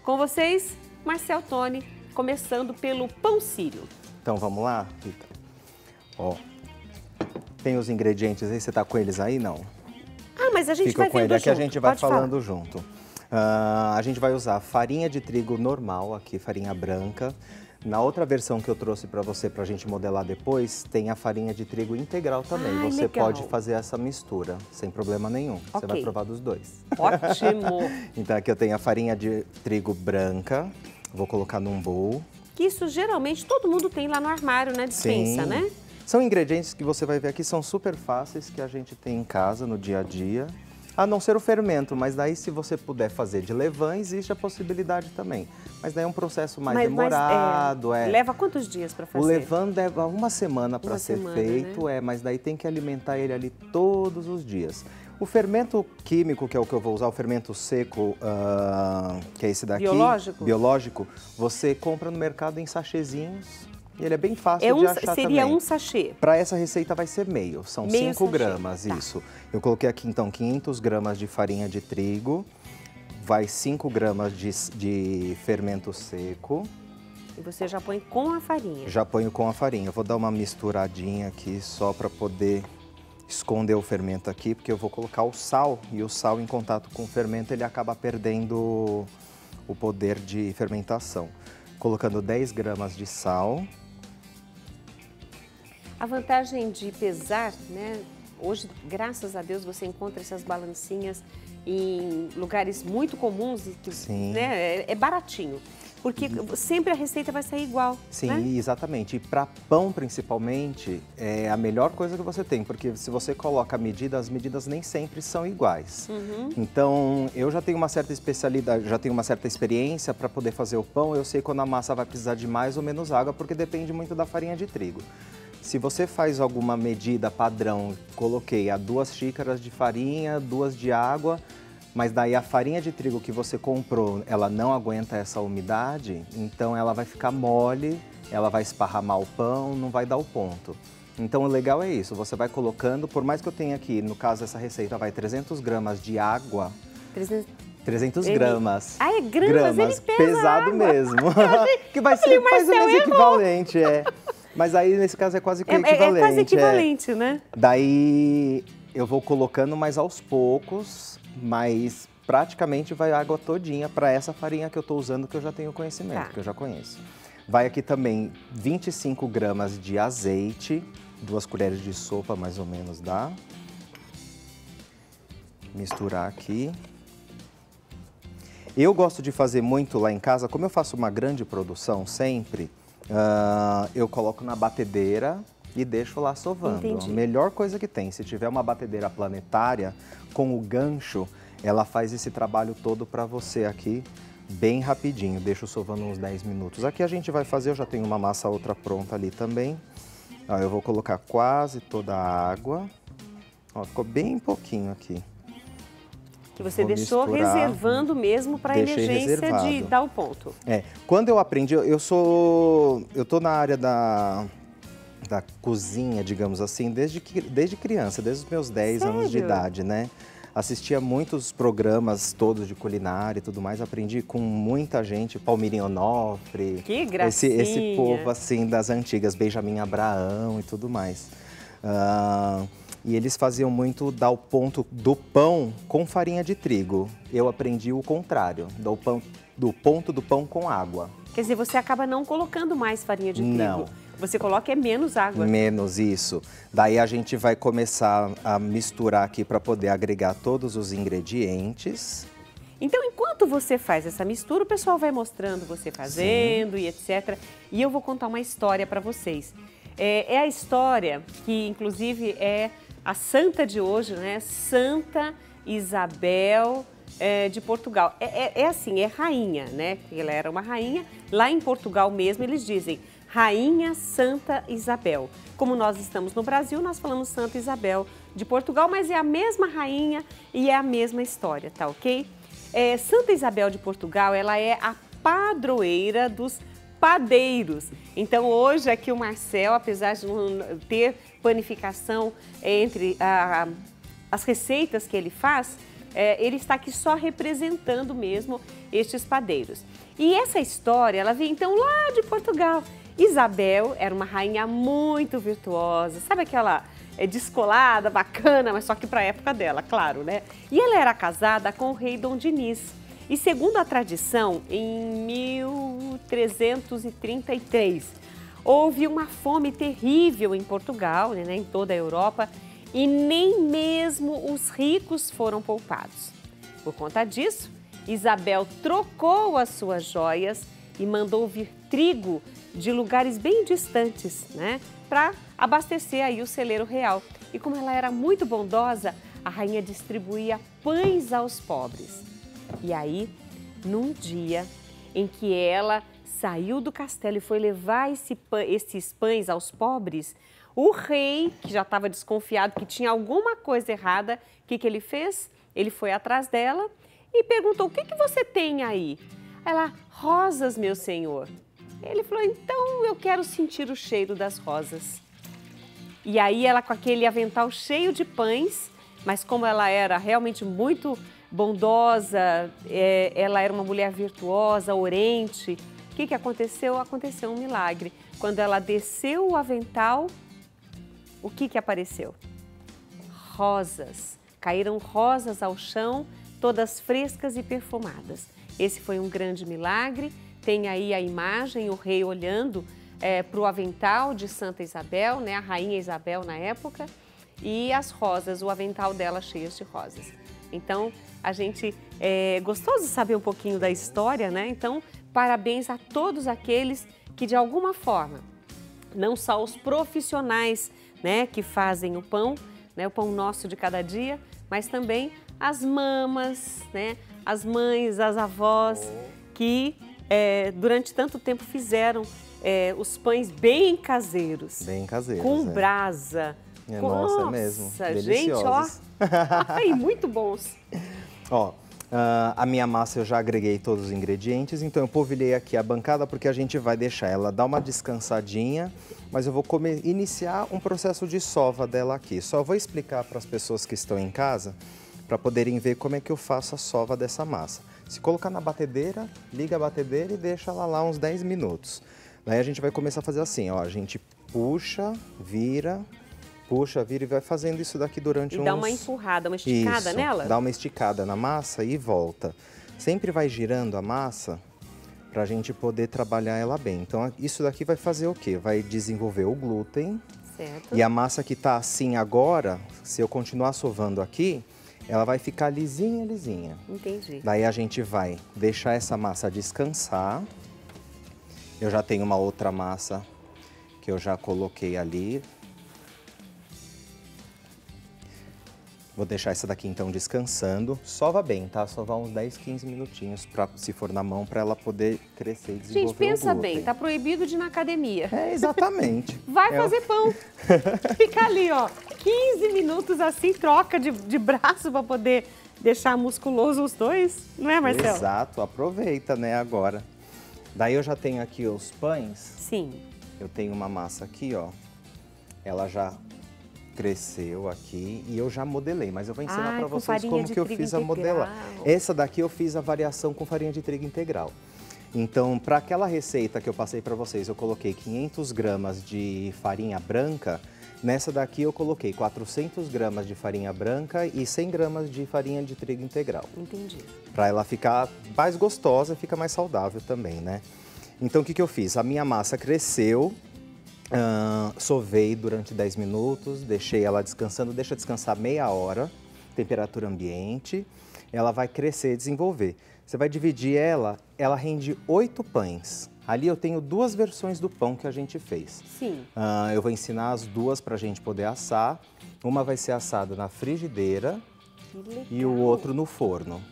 Com vocês, Marcel Tony, começando pelo pão sírio. Então vamos lá, Rita? Ó, tem os ingredientes aí, você tá com eles aí? Não? Ah, mas a gente Fica vai com vendo ele aqui, junto. a gente vai Pode falando falar. junto. A gente vai usar farinha de trigo normal aqui, farinha branca. Na outra versão que eu trouxe para você, para a gente modelar depois, tem a farinha de trigo integral também. Ai, você legal. pode fazer essa mistura, sem problema nenhum. Você vai Ok. provar dos dois. Ótimo. Então aqui eu tenho a farinha de trigo branca, vou colocar num bowl. Que isso geralmente todo mundo tem lá no armário, na despensa, Sim. né? São ingredientes que você vai ver aqui, são super fáceis, que a gente tem em casa, no dia a dia. A não ser o fermento, mas daí se você puder fazer de levain, existe a possibilidade também. Mas daí é um processo mais demorado. Leva quantos dias para fazer? O levain leva uma semana para ser semana, feito, né? mas daí tem que alimentar ele ali todos os dias. O fermento químico, que é o que eu vou usar, o fermento seco, que é esse daqui. Biológico, você compra no mercado em sachêzinhos. E ele é bem fácil de achar seria também. um sachê. Para essa receita vai ser meio, são Meio 5 sachê, gramas, tá. isso. Eu coloquei aqui então 500 gramas de farinha de trigo, vai 5 gramas de fermento seco. E você já põe com a farinha. Já ponho com a farinha. Eu vou dar uma misturadinha aqui só para poder esconder o fermento aqui, porque eu vou colocar o sal, e o sal em contato com o fermento ele acaba perdendo o poder de fermentação. Colocando 10 gramas de sal. A vantagem de pesar, né? Hoje, graças a Deus, você encontra essas balancinhas em lugares muito comuns e que, Sim. né, é baratinho. Porque sempre a receita vai sair igual. Sim, né? exatamente. E para pão, principalmente, é a melhor coisa que você tem, porque se você coloca a medida, as medidas nem sempre são iguais. Então, eu já tenho uma certa especialidade, já tenho uma certa experiência para poder fazer o pão. Eu sei quando a massa vai precisar de mais ou menos água, porque depende muito da farinha de trigo. Se você faz alguma medida padrão, coloquei a 2 xícaras de farinha, 2 de água, mas daí a farinha de trigo que você comprou, ela não aguenta essa umidade, então ela vai ficar mole, ela vai esparramar o pão, não vai dar o ponto. Então o legal é isso, você vai colocando, por mais que eu tenha aqui, no caso essa receita vai 300 gramas de água, 300 gramas. Ah, é gramas? Ele pesa pesado água. mesmo. Que vai ser mais ou menos equivalente, Mas aí, nesse caso, é quase que equivalente. É quase equivalente, né? Daí, eu vou colocando mais aos poucos, mas praticamente vai a água todinha para essa farinha que eu estou usando, que eu já tenho conhecimento, que eu já conheço. Vai aqui também 25 gramas de azeite, 2 colheres de sopa, mais ou menos, dá. Misturar aqui. Eu gosto de fazer muito lá em casa, como eu faço uma grande produção sempre, eu coloco na batedeira e deixo lá sovando. Entendi. A melhor coisa que tem, se tiver uma batedeira planetária, com o gancho, ela faz esse trabalho todo para você aqui, bem rapidinho. Deixo sovando uns 10 minutos. Aqui a gente vai fazer, eu já tenho uma massa outra pronta ali também. Ó, eu vou colocar quase toda a água. Ó, ficou bem pouquinho aqui. Que você Vou deixou misturar. reservando mesmo para a Deixei emergência de reservado. dar o ponto. Quando eu aprendi, eu tô na área da cozinha, digamos assim, desde criança, desde os meus 10 anos de Sério? idade, né? Assistia muitos programas todos de culinária e tudo mais, aprendi com muita gente, Palmira Onofre, Que gracinha! esse povo assim das antigas, Benjamin Abraão e tudo mais. E eles faziam muito dar o ponto do pão com farinha de trigo. Eu aprendi o contrário, do ponto do pão com água. Quer dizer, você acaba não colocando mais farinha de trigo. Não. Você coloca menos água. Menos isso. Daí a gente vai começar a misturar aqui para poder agregar todos os ingredientes. Então, enquanto você faz essa mistura, o pessoal vai mostrando você fazendo e etc. E eu vou contar uma história para vocês. É a história que, inclusive, é a santa de hoje, né? Santa Isabel de Portugal. Assim, é rainha, né? Ela era uma rainha. Lá em Portugal mesmo, eles dizem Rainha Santa Isabel. Como nós estamos no Brasil, nós falamos Santa Isabel de Portugal, mas é a mesma rainha e é a mesma história, tá ok? Santa Isabel de Portugal, ela é a padroeira dos padeiros. Então, hoje aqui o Marcel, apesar de não ter panificação entre as receitas que ele faz, ele está aqui só representando mesmo estes padeiros. E essa história, ela vem então lá de Portugal. Isabel era uma rainha muito virtuosa, sabe aquela descolada, bacana, mas só que para a época dela, claro, né? E ela era casada com o rei Dom Dinis. E segundo a tradição, em 1333, houve uma fome terrível em Portugal, né, em toda a Europa, e nem mesmo os ricos foram poupados. Por conta disso, Isabel trocou as suas joias e mandou vir trigo de lugares bem distantes, né, para abastecer aí o celeiro real. E como ela era muito bondosa, a rainha distribuía pães aos pobres. E aí, num dia em que ela saiu do castelo e foi levar esses pães aos pobres, o rei, que já estava desconfiado que tinha alguma coisa errada, o que ele fez? Ele foi atrás dela e perguntou: o que você tem aí? Ela: rosas, meu senhor. Ele falou: então eu quero sentir o cheiro das rosas. E aí ela, com aquele avental cheio de pães, mas como ela era realmente muito bondosa, ela era uma mulher virtuosa, orente, o que aconteceu? Aconteceu um milagre. Quando ela desceu o avental, o que apareceu? Rosas. Caíram rosas ao chão, todas frescas e perfumadas. Esse foi um grande milagre. Tem aí a imagem, o rei olhando para o avental de Santa Isabel, né, a rainha Isabel na época, e as rosas, o avental dela cheio de rosas. Então, a gente gostoso saber um pouquinho da história, né? Então, parabéns a todos aqueles que, de alguma forma, não só os profissionais, né, que fazem o pão, né, o pão nosso de cada dia, mas também as mamas, né, as mães, as avós, que durante tanto tempo fizeram os pães bem caseiros. Bem caseiros, com brasa. Nossa, é mesmo. Gente, ó. Ai, muito bons. Ó, a minha massa eu já agreguei todos os ingredientes, então eu polvilhei aqui a bancada porque a gente vai deixar ela dar uma descansadinha, mas eu vou iniciar um processo de sova dela aqui. Só vou explicar para as pessoas que estão em casa, para poderem ver como é que eu faço a sova dessa massa. Se colocar na batedeira, liga a batedeira e deixa ela lá uns 10 minutos. Daí a gente vai começar a fazer assim, ó, a gente puxa, vira e vai fazendo isso daqui durante dá uma empurrada, uma esticada nela? Dá uma esticada na massa e volta. Sempre vai girando a massa para a gente poder trabalhar ela bem. Então isso daqui vai fazer o quê? Vai desenvolver o glúten. Certo. E a massa que tá assim agora, se eu continuar sovando aqui, ela vai ficar lisinha, lisinha. Entendi. Daí a gente vai deixar essa massa descansar. Eu já tenho uma outra massa que eu já coloquei ali. Vou deixar essa daqui então descansando. Sova bem, tá? Sovar uns 10, 15 minutinhos, se for na mão, para ela poder crescer e desenvolver. Gente, pensa bem, tá proibido de ir na academia. Exatamente. Vai fazer pão. Fica ali, ó, 15 minutos assim, troca de braço para poder deixar musculoso os dois. Não é, Marcelo? Exato, aproveita, né, agora. Daí eu já tenho aqui os pães. Sim. Eu tenho uma massa aqui, ó. Ela já cresceu aqui e eu já modelei, mas eu vou ensinar para vocês como que eu fiz a modelar. Essa daqui eu fiz a variação com farinha de trigo integral. Então, para aquela receita que eu passei para vocês, eu coloquei 500 gramas de farinha branca. Nessa daqui eu coloquei 400 gramas de farinha branca e 100 gramas de farinha de trigo integral. Entendi. Para ela ficar mais gostosa e fica mais saudável também, né? Então, o que eu fiz? A minha massa cresceu. Sovei durante 10 minutos, deixei ela descansando, deixa descansar meia hora, temperatura ambiente, ela vai crescer e desenvolver. Você vai dividir ela rende 8 pães. Ali eu tenho 2 versões do pão que a gente fez. Sim. Eu vou ensinar as duas para a gente poder assar. Uma vai ser assada na frigideira e o outro no forno.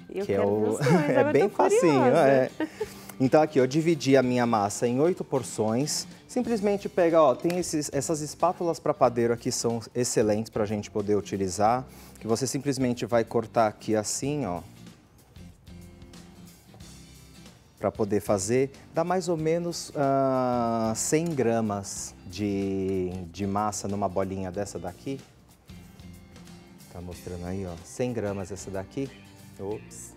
Eu quero ver os dois, é bem facinho, Então aqui eu dividi a minha massa em 8 porções. Simplesmente pega, ó, tem essas espátulas para padeiro aqui, são excelentes para a gente poder utilizar. Que você simplesmente vai cortar aqui assim, ó. Para poder fazer, dá mais ou menos 100 gramas de massa numa bolinha dessa daqui. Tá mostrando aí, ó, 100 gramas essa daqui. Ops.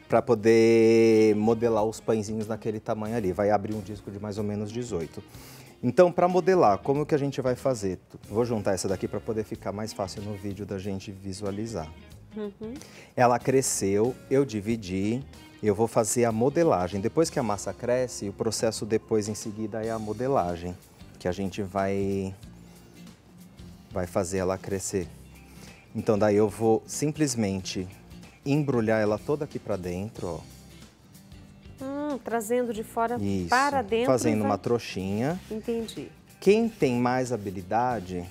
Para poder modelar os pãezinhos naquele tamanho ali. Vai abrir um disco de mais ou menos 18. Então, para modelar, como que a gente vai fazer? Vou juntar essa daqui para poder ficar mais fácil no vídeo da gente visualizar. Ela cresceu, eu dividi, eu vou fazer a modelagem. Depois que a massa cresce, o processo depois em seguida é a modelagem, que a gente vai fazer ela crescer. Então, daí eu vou simplesmente embrulhar ela toda aqui para dentro, ó. Trazendo de fora Isso, para dentro. Fazendo uma trouxinha. Entendi. Quem tem mais habilidade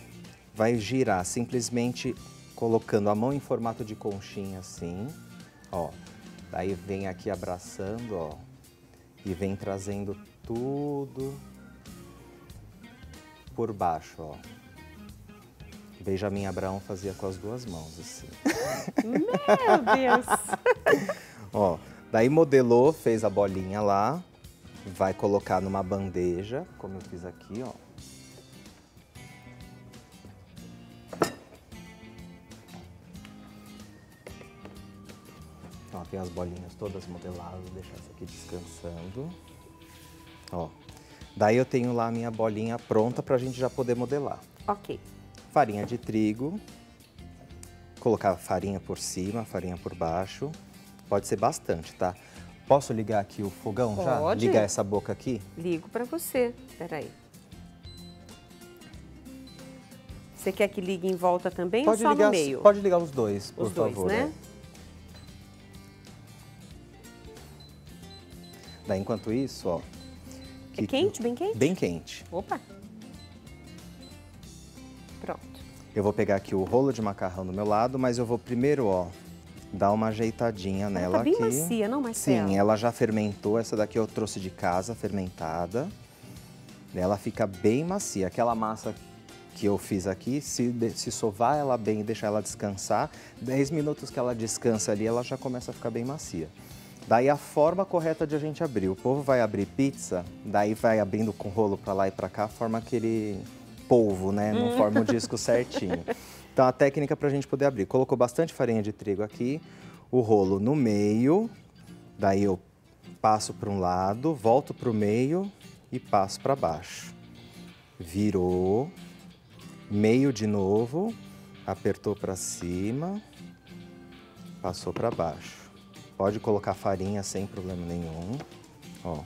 vai girar simplesmente colocando a mão em formato de conchinha assim, ó. Daí vem aqui abraçando, ó. E vem trazendo tudo por baixo, ó. Benjamin Abraão fazia com as duas mãos, assim. Meu Deus! Ó, daí modelou, fez a bolinha lá, vai colocar numa bandeja, como eu fiz aqui, ó. Ó, tem as bolinhas todas modeladas, vou deixar essa aqui descansando. Ó, daí eu tenho lá a minha bolinha pronta pra gente já poder modelar. Ok. Farinha de trigo, colocar farinha por cima, farinha por baixo. Pode ser bastante, tá? Posso ligar aqui o fogão já? Pode. Ligar essa boca aqui? Ligo pra você. Peraí. Você quer que ligue em volta também ou só ligar, no meio? Pode ligar os dois, por Os dois, favor. né? Daí, enquanto isso, ó. É quente? Bem quente? Bem quente. Opa! Pronto. Eu vou pegar aqui o rolo de macarrão do meu lado, mas eu vou primeiro, ó, dar uma ajeitadinha nela aqui. Tá bem macia, não, Marcelo? Sim, ela já fermentou. Essa daqui eu trouxe de casa, fermentada. Ela fica bem macia. Aquela massa que eu fiz aqui, se sovar ela bem e deixar ela descansar, 10 minutos que ela descansa ali, ela já começa a ficar bem macia. Daí a forma correta de a gente abrir. O povo vai abrir pizza, daí vai abrindo com rolo pra lá e pra cá, forma aquele polvo, né? Não forma o disco certinho. Então a técnica pra gente poder abrir. Colocou bastante farinha de trigo aqui, o rolo no meio, daí eu passo para um lado, volto pro meio e passo para baixo. Virou, meio de novo, apertou para cima, passou para baixo. Pode colocar farinha sem problema nenhum, ó.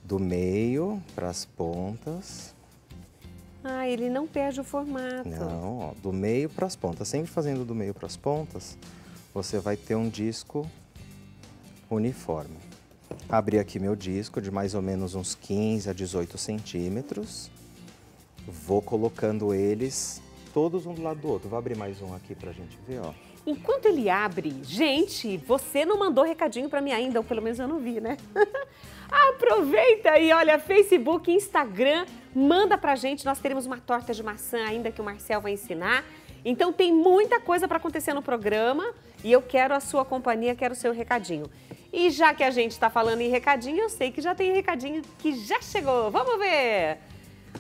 Do meio para as pontas. Ah, ele não perde o formato. Não, ó, do meio para as pontas. Sempre fazendo do meio para as pontas, você vai ter um disco uniforme. Abri aqui meu disco de mais ou menos uns 15 a 18 centímetros. Vou colocando eles todos um do lado do outro. Vou abrir mais um aqui pra gente ver, ó. Enquanto ele abre, gente, você não mandou recadinho pra mim ainda, ou pelo menos eu não vi, né? Aproveita aí, olha, Facebook, Instagram, manda pra gente, nós teremos uma torta de maçã ainda que o Marcel vai ensinar. Então tem muita coisa para acontecer no programa e eu quero a sua companhia, quero o seu recadinho. E já que a gente está falando em recadinho, eu sei que já tem recadinho que já chegou. Vamos ver!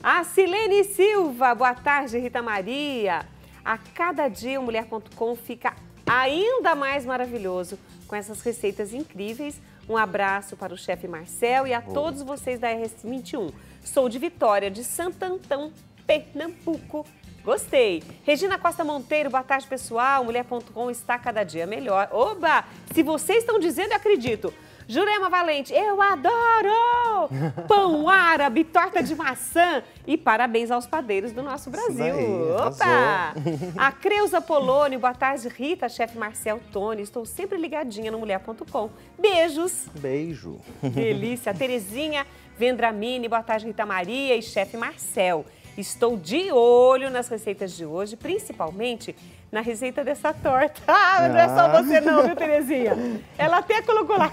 A Silene Silva, boa tarde, Rita Maria. A cada dia o Mulher.com fica ainda mais maravilhoso com essas receitas incríveis. Um abraço para o chefe Marcel e a todos vocês da RS21. Sou de Vitória, de Santo Antão, Pernambuco. Gostei. Regina Costa Monteiro, boa tarde, pessoal. Mulher.com está cada dia melhor. Oba! Se vocês estão dizendo, eu acredito. Jurema Valente, eu adoro! Pão árabe, torta de maçã e parabéns aos padeiros do nosso Brasil. Aí, opa! A Creuza Polônio, boa tarde, Rita, chefe Marcel Tony. Estou sempre ligadinha no Mulher.com. Beijos! Beijo! Delícia! Terezinha Vendramini, boa tarde, Rita Maria e chefe Marcel. Estou de olho nas receitas de hoje, principalmente na receita dessa torta. Ah, não é só você não, viu, Terezinha? Ela até colocou lá,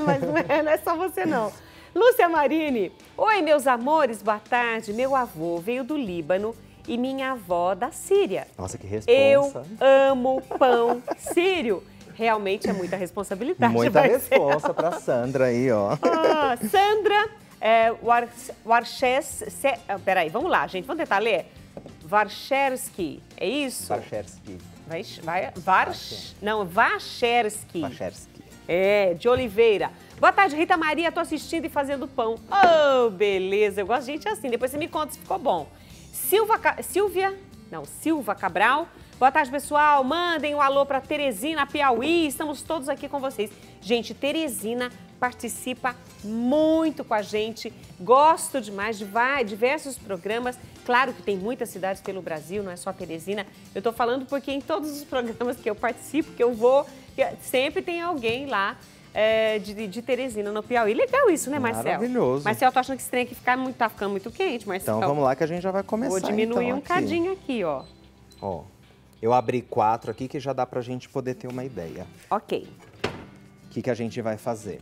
mas não é só você não. Lúcia Marini, oi, meus amores, boa tarde. Meu avô veio do Líbano e minha avó da Síria. Nossa, que responsa. Eu amo pão sírio. Realmente é muita responsabilidade. Muita responsa pra Sandra aí, ó. Ah, Sandra... Peraí, vamos lá, gente, vamos tentar ler? Varchersky, é isso? Varchersky. Varchersky. Varchersky. É, de Oliveira. Boa tarde, Rita Maria, tô assistindo e fazendo pão. Oh, beleza, eu gosto de gente assim, depois você me conta se ficou bom. Silva Cabral. Boa tarde, pessoal. Mandem um alô para Teresina, Piauí. Estamos todos aqui com vocês. Gente, Teresina participa muito com a gente. Gosto demais de diversos programas. Claro que tem muitas cidades pelo Brasil, não é só Teresina. Eu tô falando porque em todos os programas que eu participo, que eu vou, sempre tem alguém lá de Teresina, no Piauí. Legal isso, né, Marcelo? Maravilhoso. Marcelo, tô achando que esse trem aqui tá ficando muito quente, Marcelo. Então vamos lá que a gente já vai começar. Vou diminuir então, um cadinho aqui, ó. Ó, eu abri 4 aqui que já dá pra gente poder ter uma ideia. Ok. O que a gente vai fazer?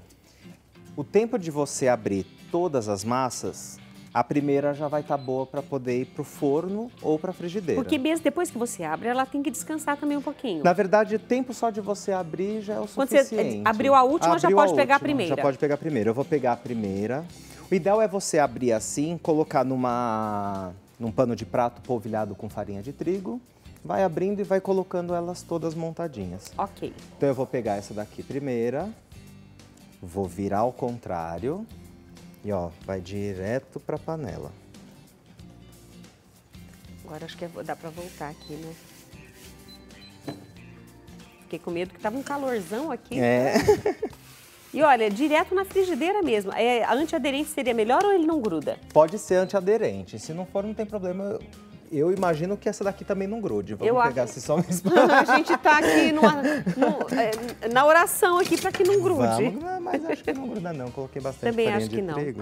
O tempo de você abrir todas as massas, a primeira já vai estar boa para poder ir pro forno ou para frigideira. Porque mesmo depois que você abre, ela tem que descansar também um pouquinho. Na verdade, o tempo só de você abrir já é o Quando suficiente. você abriu a última, já pode pegar a primeira. Já pode pegar a primeira. Eu vou pegar a primeira. O ideal é você abrir assim, colocar num pano de prato polvilhado com farinha de trigo. Vai abrindo e vai colocando elas todas montadinhas. Ok. Então eu vou pegar essa daqui primeira. Vou virar ao contrário e ó, vai direto para a panela. Agora acho que dá para voltar aqui, né? Fiquei com medo que tava um calorzão aqui. É. E olha, direto na frigideira mesmo. Antiaderente seria melhor ou ele não gruda? Pode ser antiaderente. Se não for, não tem problema. Eu imagino que essa daqui também não grude. Vamos pegar se só mesmo. A gente tá aqui na oração aqui para que não grude. Mas acho que não gruda não. Coloquei bastante Também farinha acho de que não. trigo.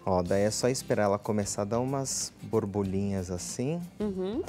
Ó, daí é só esperar ela começar a dar umas borbulhinhas assim. Uhum.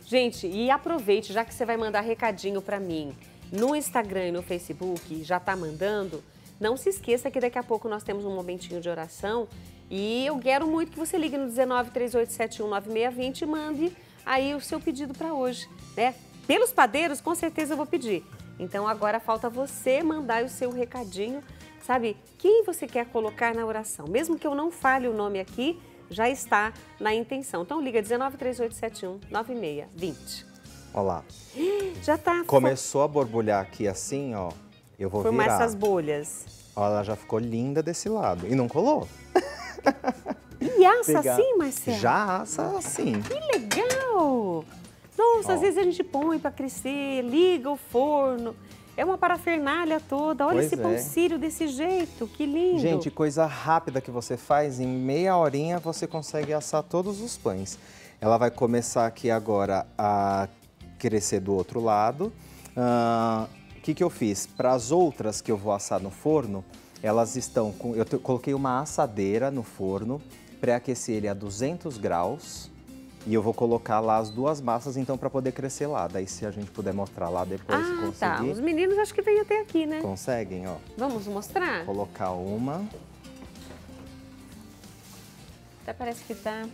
Gente, e aproveite, já que você vai mandar recadinho para mim no Instagram e no Facebook, já tá mandando, não se esqueça que daqui a pouco nós temos um momentinho de oração. E eu quero muito que você ligue no 1938719620 e mande aí o seu pedido para hoje, né? Pelos padeiros, com certeza eu vou pedir. Então agora falta você mandar o seu recadinho, sabe? Quem você quer colocar na oração? Mesmo que eu não fale o nome aqui, já está na intenção. Então liga 1938719620. Ó lá. Já tá. Começou a borbulhar aqui assim, ó. Eu vou formar virar. essas bolhas. Ó, ela já ficou linda desse lado. E não colou. E assa assim, Marcelo? Já assa assim. Que legal! Nossa, às vezes a gente põe para crescer, liga o forno. É uma parafernália toda. Olha esse pão sírio desse jeito, que lindo. Gente, coisa rápida que você faz, em meia horinha você consegue assar todos os pães. Ela vai começar aqui agora a crescer do outro lado. O que eu fiz? Para as outras que eu vou assar no forno, elas estão com... Eu coloquei uma assadeira no forno, pré-aqueci ele a 200 graus e eu vou colocar lá as duas massas, então, para poder crescer lá. Daí, se a gente puder mostrar lá depois, se conseguir. Tá. Os meninos acho que vêm até aqui, né? Conseguem, ó. Vamos mostrar? Colocar uma. Até parece que tá...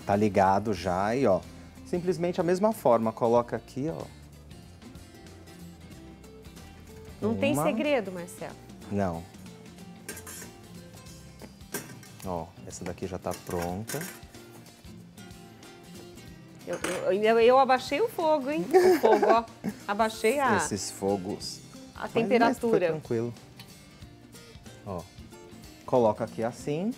Tá ligado já e, ó, simplesmente a mesma forma. Coloca aqui, ó. Não tem segredo, Marcelo. Não. Ó, essa daqui já tá pronta. Eu abaixei o fogo, hein? O fogo, ó. Abaixei esses fogos. A temperatura. Mas foi tranquilo. Ó, coloca aqui assim.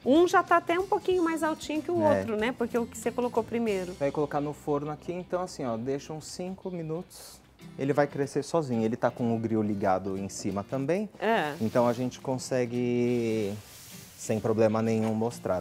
Um já tá até um pouquinho mais altinho que o outro, né? Porque o que você colocou primeiro. Vai colocar no forno aqui, então assim, ó, deixa uns 5 minutos. Ele vai crescer sozinho. Ele tá com o grill ligado em cima também. Então a gente consegue, sem problema nenhum, mostrar.